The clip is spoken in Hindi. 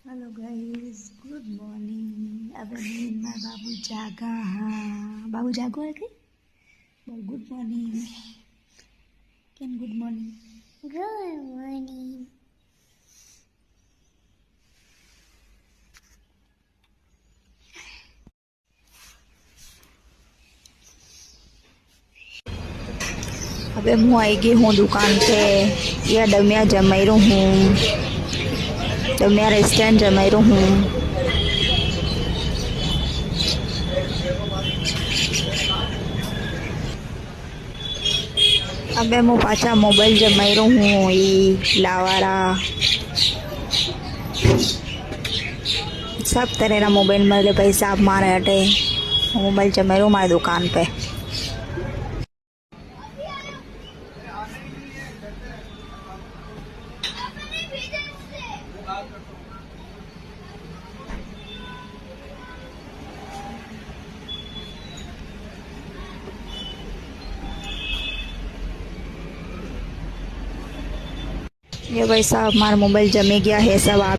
Hello guys, good morning. अब नींद में बाबू जागा। हाँ, बाबू जागो है कि गुड मॉर्निंग। કેમ ગુડ મોર્નિંગ? Good morning. अबे હું आई गई हूँ दुकान पे। यह डमिया जमाई हूँ, डमिया रेस्टोरेंट जमाई हूँ। अबे मैं पाचा मोबाइल जमाई हूँ ई लावारा। सब तरह ना मोबाइल मेरे पैसा आप मारे हटे। मोबाइल जमाई हूँ हमारी दुकान पे। ये भाई साहब हमारा मोबाइल जमे गया है सब। आप